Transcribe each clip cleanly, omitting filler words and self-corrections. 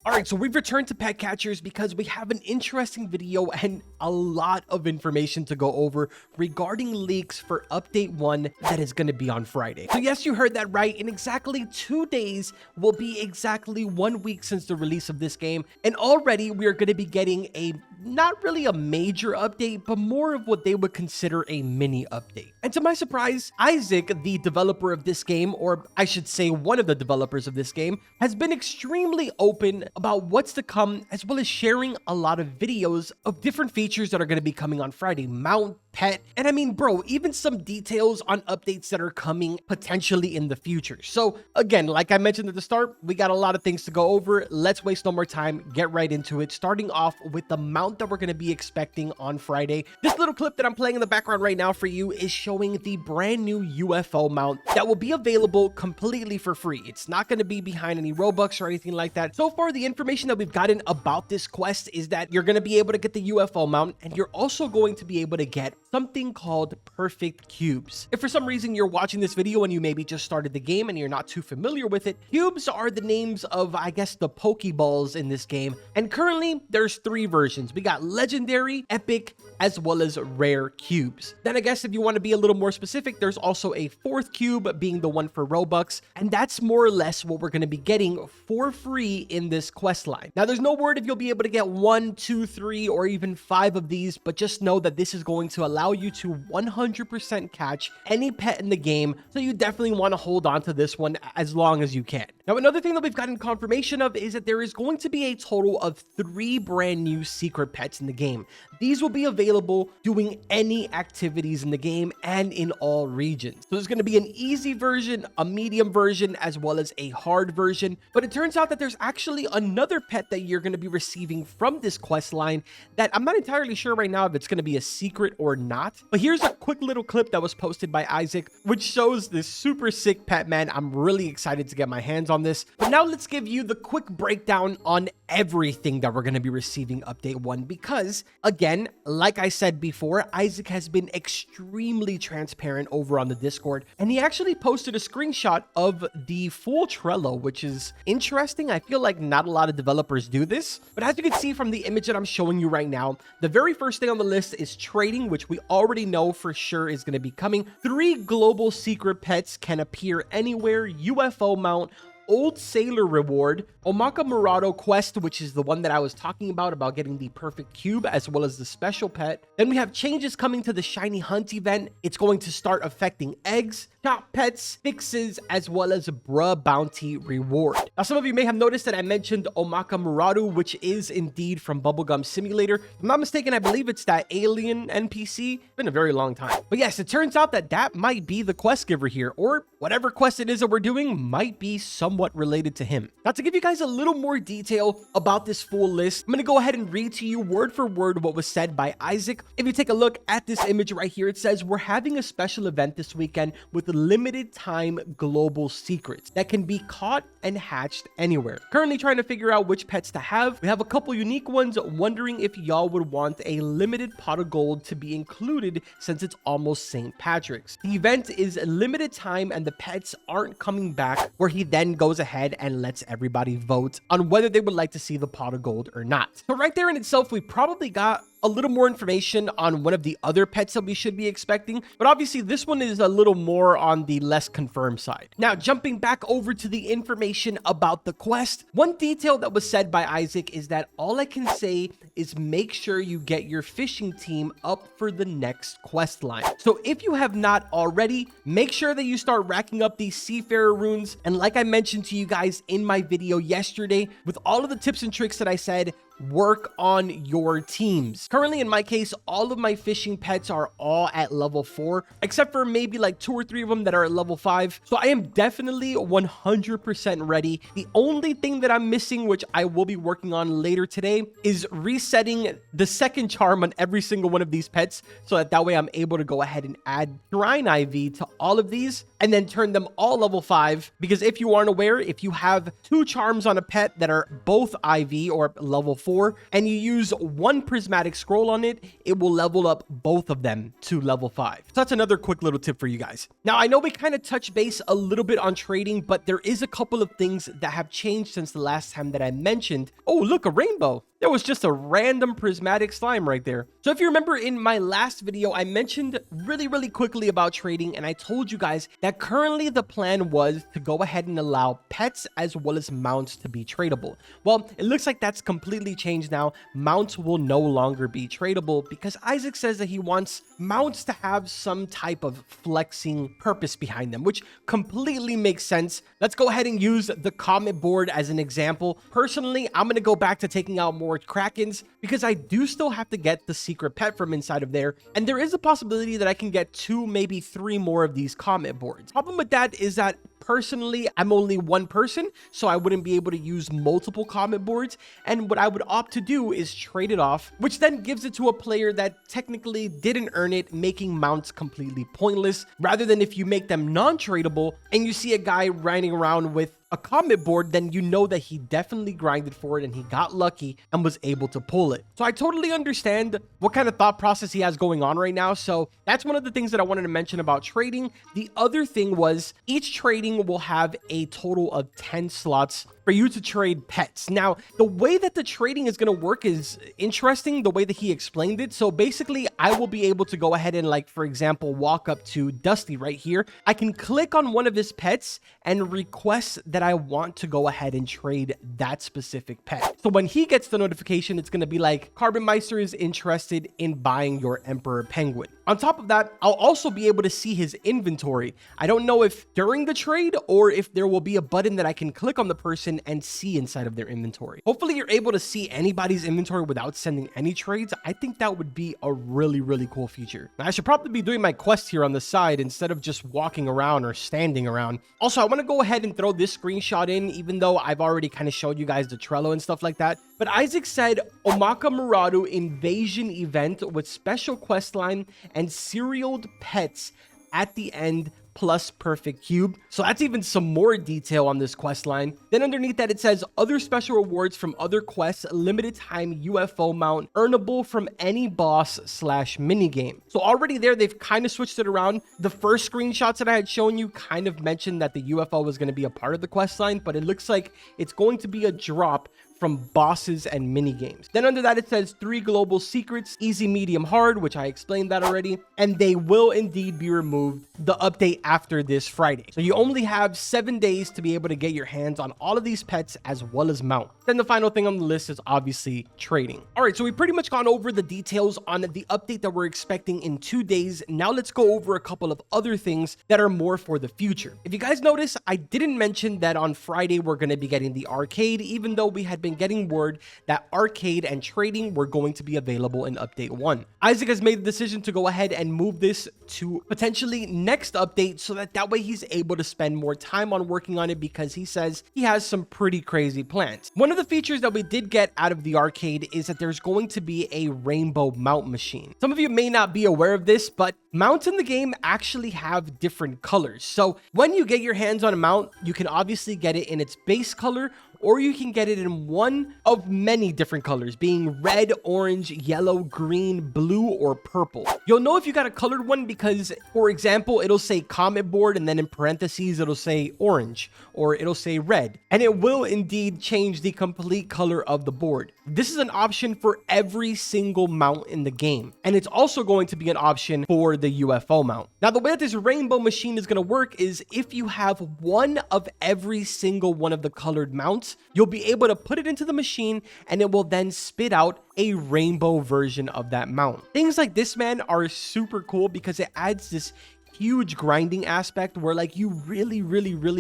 All right, so we've returned to Pet Catchers because we have an interesting video and a lot of information to go over regarding leaks for update 1 that is going to be on Friday. So yes, you heard that right. In exactly 2 days will be exactly 1 week since the release of this game. And already we are going to be getting a not really a major update, but more of what they would consider a mini update. And to my surprise, Isaac, the developer of this game, or I should say one of the developers of this game, has been extremely open about what's to come, as well as sharing a lot of videos of different features that are going to be coming on Friday. Mount, pet, and I mean, bro, even some details on updates that are coming potentially in the future. So again, like I mentioned at the start, we got a lot of things to go over. Let's waste no more time, get right into it, starting off with the mount that we're going to be expecting on Friday. This little clip that I'm playing in the background right now for you is showing the brand new UFO mount that will be available completely for free. It's not going to be behind any Robux or anything like that. So far, the information that we've gotten about this quest is that you're going to be able to get the UFO mount, and you're also going to be able to get something called perfect cubes. If for some reason you're watching this video and you maybe just started the game and you're not too familiar with it, cubes are the names of, I guess, the Pokeballs in this game. And currently there's 3 versions. We got legendary, epic, as well as rare cubes. Then I guess if you want to be a little more specific, there's also a 4th cube being the one for Robux. And that's more or less what we're going to be getting for free in this quest line. Now there's no word if you'll be able to get 1, 2, 3, or even 5 of these, but just know that this is going to allow you to 100% catch any pet in the game. So you definitely want to hold on to this one as long as you can. Now, another thing that we've gotten confirmation of is that there is going to be a total of 3 brand new secret pets in the game. These will be available doing any activities in the game and in all regions. So there's going to be an easy version, a medium version, as well as a hard version. But it turns out that there's actually another pet that you're going to be receiving from this quest line that I'm not entirely sure right now if it's going to be a secret or not. But here's a quick little clip that was posted by Isaac, which shows this super sick pet, man. I'm really excited to get my hands on this. But now let's give you the quick breakdown on everything that we're going to be receiving update 1, because again, like I said before, Isaac has been extremely transparent over on the Discord, and he actually posted a screenshot of the full Trello, which is interesting. I feel like not a lot of developers do this, but as you can see from the image that I'm showing you right now, the very first thing on the list is trading, which we already know for sure is going to be coming. 3 global secret pets can appear anywhere, UFO mount, Old Sailor reward, Omaka Murado quest, which is the one that I was talking about getting the perfect cube, as well as the special pet. Then we have changes coming to the shiny hunt event. It's going to start affecting eggs, top pets, fixes, as well as bruh bounty reward. Now, some of you may have noticed that I mentioned Omaka Murado, which is indeed from Bubblegum Simulator. If I'm not mistaken, I believe it's that alien NPC. It's been a very long time. But yes, it turns out that that might be the quest giver here, or whatever quest it is that we're doing might be somewhat related to him. Now, to give you guys a little more detail about this full list, I'm going to go ahead and read to you word for word what was said by Isaac. If you take a look at this image right here, it says, we're having a special event this weekend with limited time global secrets that can be caught and hatched anywhere. Currently trying to figure out which pets to have. We have a couple unique ones, wondering if y'all would want a limited pot of gold to be included since it's almost St. Patrick's. The event is limited time and the pets aren't coming back, where he then goes ahead and lets everybody vote on whether they would like to see the pot of gold or not. So right there in itself, we probably got a little more information on one of the other pets that we should be expecting, but obviously this one is a little more on the less confirmed side. Now, jumping back over to the information about the quest, one detail that was said by Isaac is that all I can say is make sure you get your fishing team up for the next quest line. So if you have not already, make sure that you start racking up these seafarer runes. And like I mentioned to you guys in my video yesterday, with all of the tips and tricks that I said, work on your teams. Currently, in my case, all of my fishing pets are all at level 4, except for maybe like 2 or 3 of them that are at level 5. So I am definitely 100% ready. The only thing that I'm missing, which I will be working on later today, is resetting the second charm on every single one of these pets, so that way I'm able to go ahead and add Shrine IV to all of these and then turn them all level 5. Because if you aren't aware, if you have 2 charms on a pet that are both IV or level 4, 4 and you use one prismatic scroll on it, it will level up both of them to level 5. So that's another quick little tip for you guys. Now, I know we kind of touched base a little bit on trading, but there is a couple of things that have changed since the last time that I mentioned. Oh, look, a rainbow. There was just a random prismatic slime right there. So if you remember in my last video, I mentioned really quickly about trading, and I told you guys that currently the plan was to go ahead and allow pets as well as mounts to be tradable. Well, it looks like that's completely changed now. Mounts will no longer be tradable because Isaac says that he wants mounts to have some type of flexing purpose behind them, which completely makes sense. Let's go ahead and use the comment board as an example. Personally, I'm going to go back to taking out more Krakens because I do still have to get the secret pet from inside of there, and there is a possibility that I can get 2, maybe 3 more of these comment boards. Problem with that is that personally, I'm only one person, so I wouldn't be able to use multiple comment boards, and what I would opt to do is trade it off, which then gives it to a player that technically didn't earn it, making mounts completely pointless, rather than if you make them non-tradable and you see a guy riding around with a comment board, then you know that he definitely grinded for it and he got lucky and was able to pull it. So I totally understand what kind of thought process he has going on right now. So that's one of the things that I wanted to mention about trading. The other thing was each trading will have a total of 10 slots for you to trade pets. Now, the way that the trading is going to work is interesting, the way that he explained it. So basically, I will be able to go ahead and, like, for example, walk up to Dusty right here. I can click on one of his pets and request that I want to go ahead and trade that specific pet. So when he gets the notification, it's going to be like, Carbonmeister is interested in buying your Emperor Penguin. On top of that, I'll also be able to see his inventory. I don't know if during the trade or if there will be a button that I can click on the person and see inside of their inventory. Hopefully you're able to see anybody's inventory without sending any trades. I think that would be a really cool feature. Now, I should probably be doing my quest here on the side instead of just walking around or standing around. Also, I want to go ahead and throw this screenshot in, even though I've already kind of showed you guys the Trello and stuff like that. But Isaac said Omaka Muradu invasion event with special questline and serialed pets at the end plus perfect cube. So that's even some more detail on this quest line. Then underneath that, it says other special rewards from other quests, limited time UFO mount, earnable from any boss / minigame. So already there, they've kind of switched it around. The first screenshots that I had shown you kind of mentioned that the UFO was going to be a part of the quest line, but it looks like it's going to be a drop from bosses and mini games. Then under that, it says 3 global secrets, easy, medium, hard, which I explained that already, and they will indeed be removed the update after this Friday. So you only have 7 days to be able to get your hands on all of these pets as well as mount. Then the final thing on the list is obviously trading. All right, so we pretty much gone over the details on the update that we're expecting in 2 days. Now let's go over a couple of other things that are more for the future. If you guys notice, I didn't mention that on Friday we're going to be getting the arcade, even though we had been getting word that arcade and trading were going to be available in update 1. Isaac has made the decision to go ahead and move this to potentially next update so that way he's able to spend more time on working on it, because he says he has some pretty crazy plans. One of the features that we did get out of the arcade is that there's going to be a rainbow mount machine. Some of you may not be aware of this, but mounts in the game actually have different colors. So when you get your hands on a mount, you can obviously get it in its base color, or you can get it in one of many different colors, being red, orange, yellow, green, blue, or purple. You'll know if you got a colored one because, for example, it'll say comment board and then in parentheses it'll say orange or it'll say red, and it will indeed change the complete color of the board. This is an option for every single mount in the game, and it's also going to be an option for the UFO mount. Now, the way that this rainbow machine is going to work is if you have one of every single one of the colored mounts, you'll be able to put it into the machine and it will then spit out a rainbow version of that mount. Things like this, man, are super cool because it adds this huge grinding aspect where, like, you really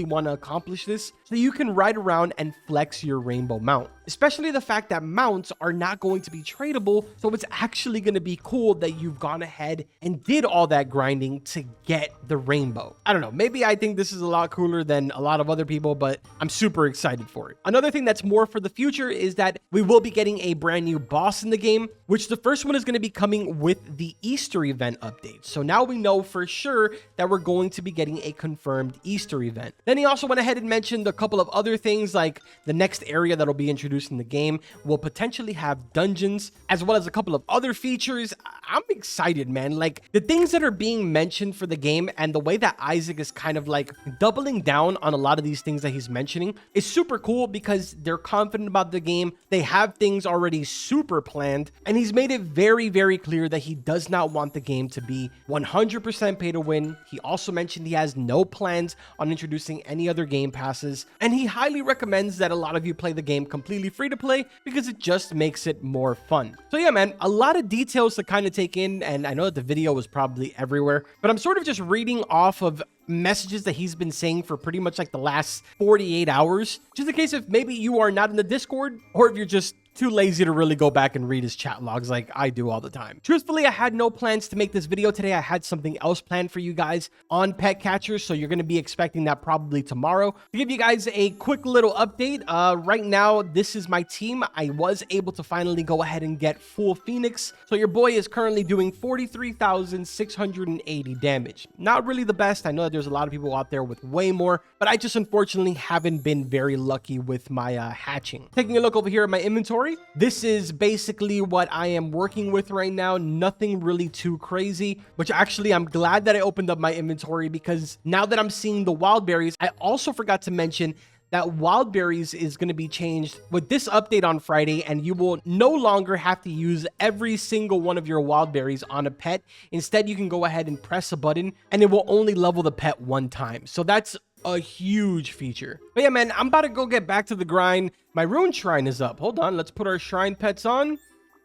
want to accomplish this so you can ride around and flex your rainbow mount. Especially the fact that mounts are not going to be tradable, so it's actually going to be cool that you've gone ahead and did all that grinding to get the rainbow. I don't know, maybe I think this is a lot cooler than a lot of other people, but I'm super excited for it. Another thing that's more for the future is that we will be getting a brand new boss in the game, which the first one is going to be coming with the Easter event update. So now we know for sure sure that we're going to be getting a confirmed Easter event. Then he also went ahead and mentioned a couple of other things, like the next area that'll be introduced in the game will potentially have dungeons, as well as a couple of other features. I'm excited, man. Like, the things that are being mentioned for the game and the way that Isaac is kind of like doubling down on a lot of these things that he's mentioning is super cool, because they're confident about the game. They have things already super planned, and he's made it very, very clear that he does not want the game to be 100% pay to win. He also mentioned he has no plans on introducing any other game passes, and he highly recommends that a lot of you play the game completely free to play because it just makes it more fun. So yeah, man, a lot of details to kind of take in, and I know that the video was probably everywhere, but I'm sort of just reading off of messages that he's been saying for pretty much like the last 48 hours, just in case if maybe you are not in the Discord, or if you're just too lazy to really go back and read his chat logs like I do all the time. Truthfully, I had no plans to make this video today. I had something else planned for you guys on pet catchers, so you're going to be expecting that probably tomorrow. To give you guys a quick little update, right now, this is my team. I was able to finally go ahead and get full Phoenix. So your boy is currently doing 43,680 damage. Not really the best. I know that there's a lot of people out there with way more, but I just unfortunately haven't been very lucky with my hatching. Taking a look over here at my inventory, this is basically what I am working with right now. Nothing really too crazy, which actually I'm glad that I opened up my inventory, because now that I'm seeing the wild berries, I also forgot to mention that wild berries is going to be changed with this update on Friday, and you will no longer have to use every single one of your wild berries on a pet. Instead, you can go ahead and press a button and it will only level the pet one time. So that's a huge feature. But yeah, man, I'm about to go get back to the grind. My rune shrine is up. Hold on, let's put our shrine pets on.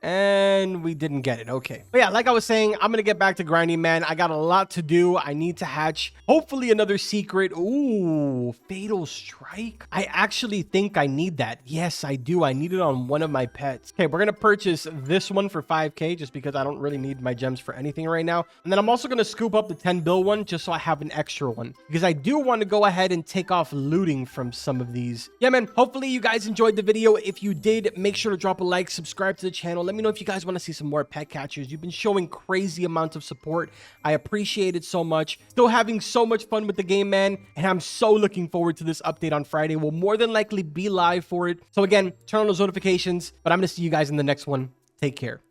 And we didn't get it. Okay. But yeah, like I was saying, I'm going to get back to grinding, man. I got a lot to do. I need to hatch hopefully another secret. Ooh, Fatal Strike. I actually think I need that. Yes, I do. I need it on one of my pets. Okay, we're going to purchase this one for 5K just because I don't really need my gems for anything right now. And then I'm also going to scoop up the 10 bill one just so I have an extra one, because I do want to go ahead and take off looting from some of these. Yeah, man. Hopefully you guys enjoyed the video. If you did, make sure to drop a like, subscribe to the channel. Let me know if you guys want to see some more pet catchers. You've been showing crazy amounts of support. I appreciate it so much. Still having so much fun with the game, man. And I'm so looking forward to this update on Friday. We'll more than likely be live for it. So again, turn on those notifications. But I'm going to see you guys in the next one. Take care.